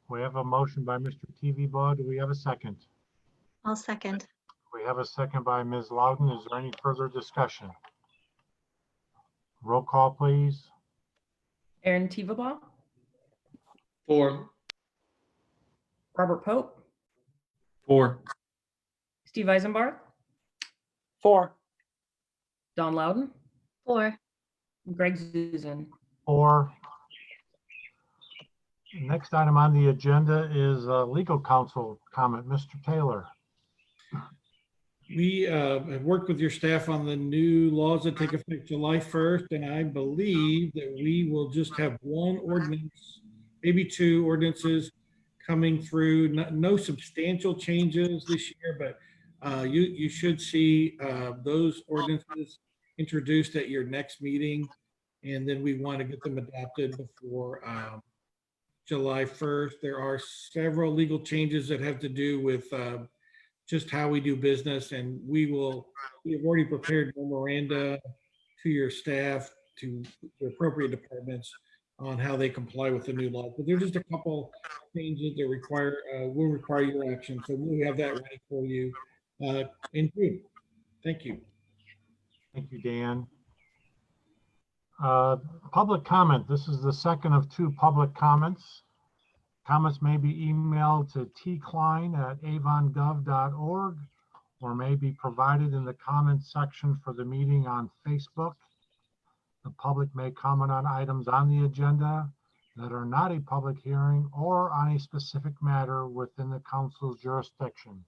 We have a motion by Mr. TV Baugh. Do we have a second?
I'll second.
We have a second by Ms. Loudon. Is there any further discussion? Roll call, please.
Aaron Tevabaugh,
4.
Robert Pope,
4.
Steve Eisenbarth,
4.
Don Loudon,
4.
Greg Zuzen.
4. Next item on the agenda is legal counsel comment. Mr. Taylor.
We have worked with your staff on the new laws that take effect July 1st, and I believe that we will just have one ordinance, maybe 2 ordinances coming through. No substantial changes this year, but you should see those ordinances introduced at your next meeting, and then we want to get them adopted before July 1st. There are several legal changes that have to do with just how we do business, and we have already prepared memoranda to your staff, to the appropriate departments on how they comply with the new law. But there's just a couple changes that will require your action. So we'll have that ready for you in June. Thank you.
Thank you, Dan. Public comment. This is the second of 2 public comments. Comments may be emailed to tklein@avongov.org or may be provided in the comments section for the meeting on Facebook. The public may comment on items on the agenda that are not a public hearing or on a specific matter within the council's jurisdiction.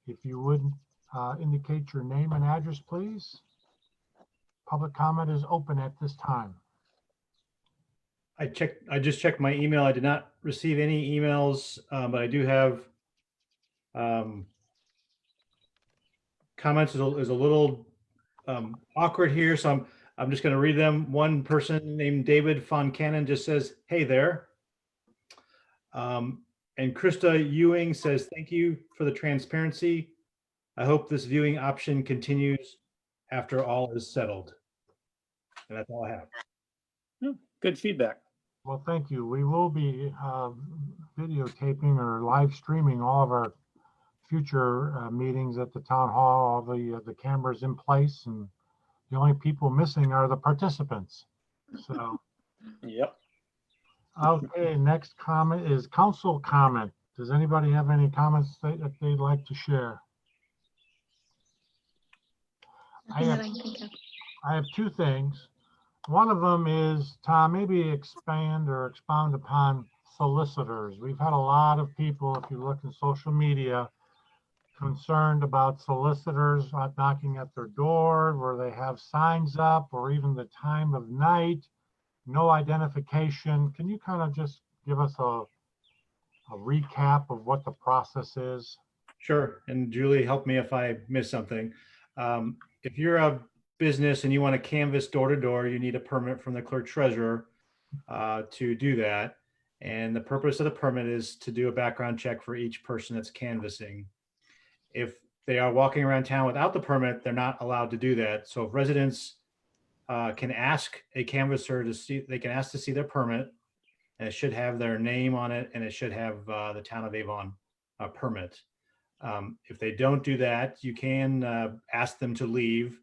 If you would indicate your name and address, please. Public comment is open at this time.
I just checked my email. I did not receive any emails, but I do have comments is a little awkward here, so I'm just going to read them. One person named David Von Cannon just says, "Hey there." And Krista Ewing says, "Thank you for the transparency. I hope this viewing option continues after all is settled." And that's all I have.
Good feedback.
Well, thank you. We will be videotaping or live streaming all of our future meetings at the town hall, all the cameras in place, and the only people missing are the participants. So,
Yep.
okay, next comment is council comment. Does anybody have any comments that they'd like to share?
Nothing that I can think of.
I have two things. One of them is, Tom, maybe expand or expound upon solicitors. We've had a lot of people, if you look in social media, concerned about solicitors not knocking at their door, where they have signs up, or even the time of night, no identification. Can you kind of just give us a recap of what the process is?
Sure. And Julie, help me if I miss something. If you're a business and you want to canvass door to door, you need a permit from the clerk treasurer to do that. And the purpose of the permit is to do a background check for each person that's canvassing. If they are walking around town without the permit, they're not allowed to do that. So if residents can ask a canvasser to see, they can ask to see their permit, and it should have their name on it, and it should have the town of Avon permit. If they don't do that, you can ask them to leave,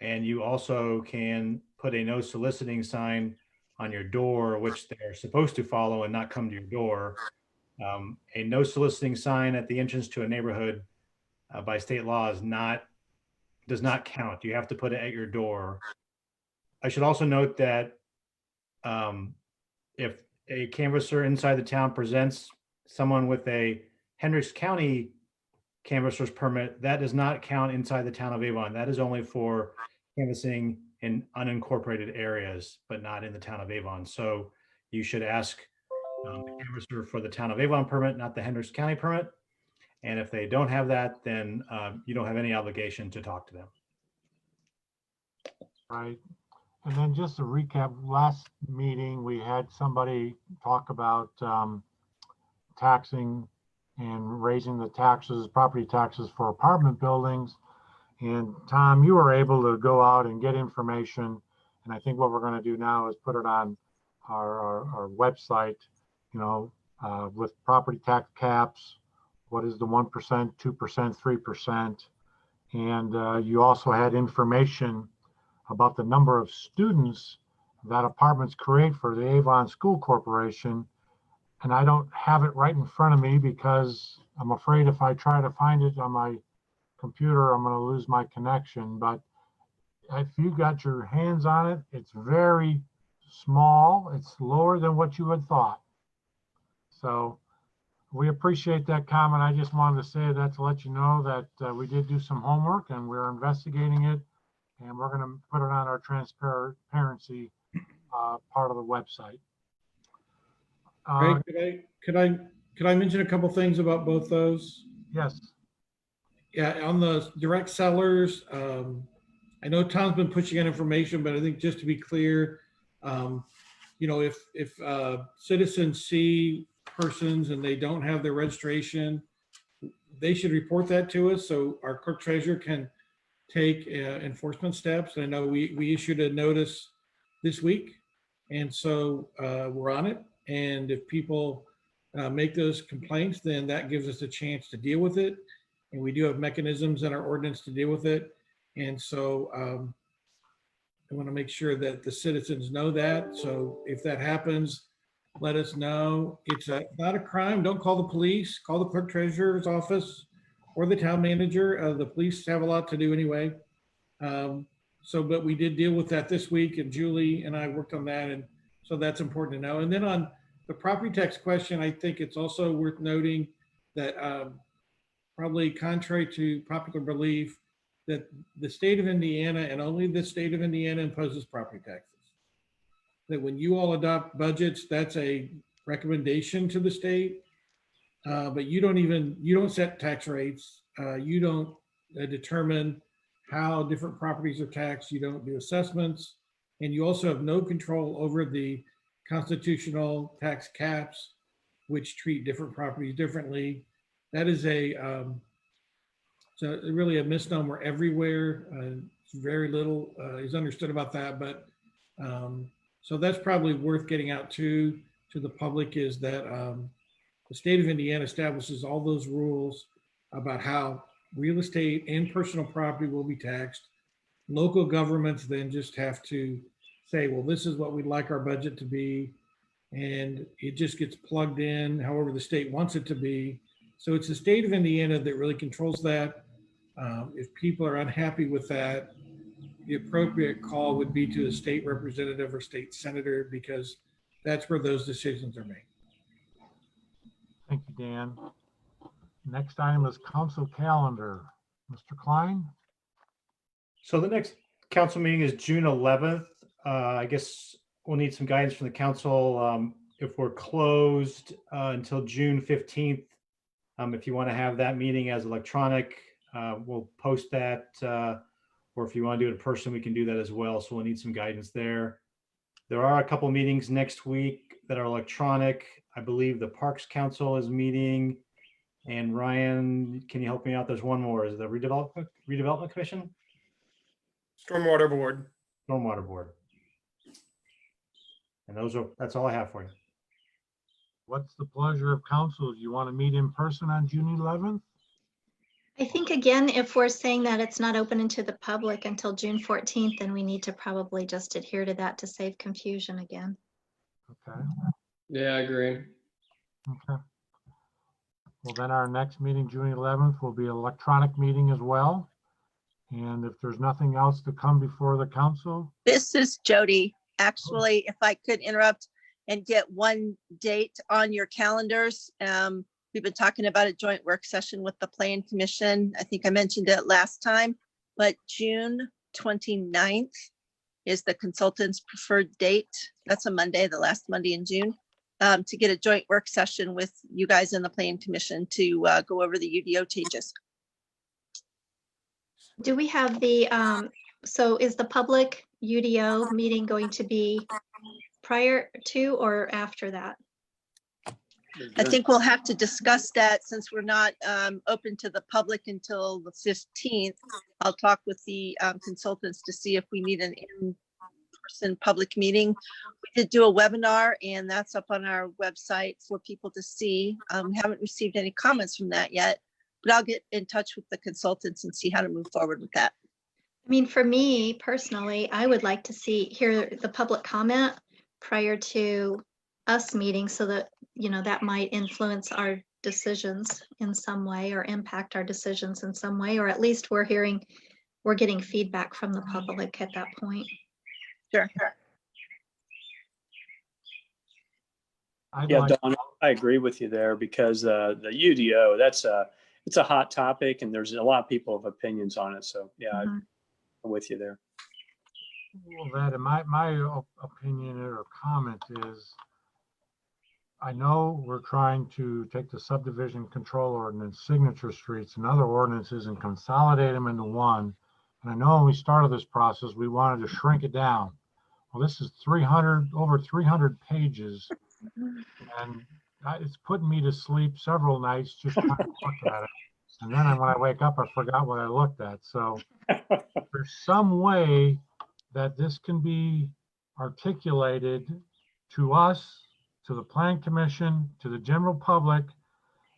and you also can put a no soliciting sign on your door, which they're supposed to follow and not come to your door. A no soliciting sign at the entrance to a neighborhood by state law does not count. You have to put it at your door. I should also note that if a canvasser inside the town presents someone with a Hendricks County canvasser's permit, that does not count inside the town of Avon. That is only for canvassing in unincorporated areas, but not in the town of Avon. So you should ask the canvasser for the town of Avon permit, not the Hendricks County permit. And if they don't have that, then you don't have any obligation to talk to them.
Right. And then just to recap, last meeting, we had somebody talk about taxing and raising the taxes, property taxes for apartment buildings. And Tom, you were able to go out and get information. And I think what we're going to do now is put it on our website, you know, with property tax caps. What is the 1%, 2%, 3%? And you also had information about the number of students that apartments create for the Avon School Corporation. And I don't have it right in front of me because I'm afraid if I try to find it on my computer, I'm going to lose my connection. But if you got your hands on it, it's very small. It's lower than what you had thought. So we appreciate that comment. I just wanted to say that to let you know that we did do some homework and we're investigating it. And we're going to put it on our transparency part of the website.
Greg, could I mention a couple things about both those?
Yes.
Yeah, on the direct sellers, I know Tom's been pushing out information, but I think just to be clear, you know, if citizens see persons and they don't have their registration, they should report that to us so our clerk treasurer can take enforcement steps. I know we issued a notice this week, and so we're on it. And if people make those complaints, then that gives us a chance to deal with it. And we do have mechanisms in our ordinance to deal with it. And so I want to make sure that the citizens know that. So if that happens, let us know. It's not a crime. Don't call the police. Call the clerk treasurer's office or the town manager. The police have a lot to do anyway. But we did deal with that this week, and Julie and I worked on that. And so that's important to know. And then on the property tax question, I think it's also worth noting that probably contrary to popular belief, that the state of Indiana and only the state of Indiana imposes property taxes. That when you all adopt budgets, that's a recommendation to the state, but you don't set tax rates. You don't determine how different properties are taxed. You don't do assessments. And you also have no control over the constitutional tax caps, which treat different properties differently. That is so really a misnomer everywhere. Very little is understood about that, but so that's probably worth getting out to the public, is that the state of Indiana establishes all those rules about how real estate and personal property will be taxed. Local governments then just have to say, well, this is what we'd like our budget to be. And it just gets plugged in however the state wants it to be. So it's the state of Indiana that really controls that. If people are unhappy with that, the appropriate call would be to a state representative or state senator, because that's where those decisions are made.
Thank you, Dan. Next item is council calendar. Mr. Klein?
So the next council meeting is June 11th. I guess we'll need some guidance from the council. If we're closed until June 15th, if you want to have that meeting as electronic, we'll post that. Or if you want to do it in person, we can do that as well. So we'll need some guidance there. There are a couple meetings next week that are electronic. I believe the Parks Council is meeting. And Ryan, can you help me out? There's one more. Is it the Redevelopment Commission?
Stormwater Board.
Stormwater Board. And that's all I have for you.
What's the pleasure of council? Do you want to meet in person on June 11th?
I think, again, if we're saying that it's not open to the public until June 14th, then we need to probably just adhere to that to save confusion again.
Okay.
Yeah, I agree.
Okay. Well, then our next meeting, June 11th, will be an electronic meeting as well. And if there's nothing else to come before the council.
This is Jody. Actually, if I could interrupt and get one date on your calendars. We've been talking about a joint work session with the Plan Commission. I think I mentioned it last time, but June 29th is the consultant's preferred date. That's a Monday, the last Monday in June, to get a joint work session with you guys in the Plan Commission to go over the UDO changes.
Do we have the, so is the public UDO meeting going to be prior to or after that?
I think we'll have to discuss that since we're not open to the public until the 15th. I'll talk with the consultants to see if we need an in-person public meeting. We did do a webinar and that's up on our website for people to see. We haven't received any comments from that yet, but I'll get in touch with the consultants and see how to move forward with that.
I mean, for me personally, I would like to hear the public comment prior to us meeting, so that, you know, that might influence our decisions in some way or impact our decisions in some way, or at least we're getting feedback from the public at that point.
Sure.
Yeah, Don, I agree with you there, because the UDO, it's a hot topic and there's a lot of people have opinions on it. So yeah, I'm with you there.
Well, that in my opinion or comment is, I know we're trying to take the subdivision control ordinance, signature streets and other ordinances and consolidate them into one. And I know when we started this process, we wanted to shrink it down. Well, this is over 300 pages. And it's putting me to sleep several nights just trying to look at it. And then when I wake up, I forgot what I looked at. So there's some way that this can be articulated to us, to the Plan Commission, to the general public,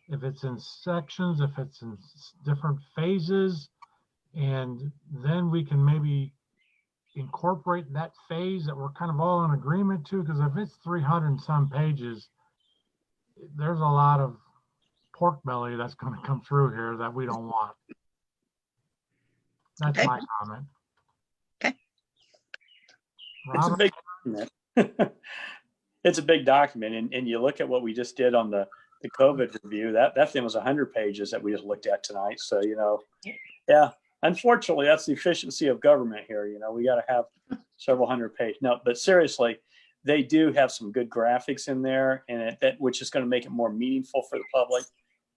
if it's in sections, if it's in different phases, and then we can maybe incorporate that phase that we're kind of all in agreement to, because if it's 300 and some pages, there's a lot of pork belly that's going to come through here that we don't want. That's my comment.
Okay.
It's a big document. It's a big document, and you look at what we just did on the COVID review. That thing was 100 pages that we just looked at tonight. So, you know, yeah. Unfortunately, that's the efficiency of government here. You know, we got to have several hundred pages. No, but seriously, they do have some good graphics in there, and which is going to make it more meaningful for the public.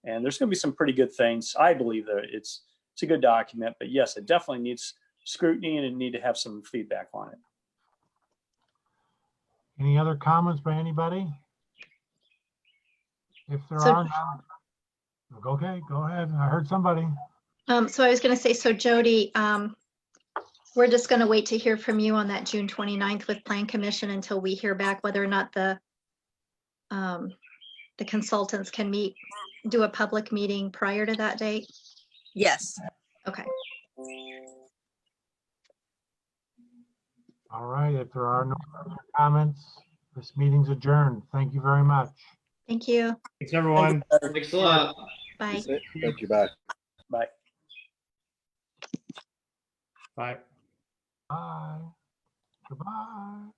And there's going to be some pretty good things. I believe that it's it's a good document, but yes, it definitely needs scrutiny and it need to have some feedback on it.
Any other comments by anybody? If there
So-
are none, okay, go ahead. I heard somebody.
So I was going to say, so Jody, we're just going to wait to hear from you on that June 29th with Plan Commission until we hear back whether or not the consultants can do a public meeting prior to that date.
Yes.
Okay.
All right, if there are no further comments, this meeting's adjourned. Thank you very much.
Thank you.
Thanks, everyone.
Thanks a lot.
Bye.
Thank you, bye.
Bye.
Bye.
Bye. Goodbye.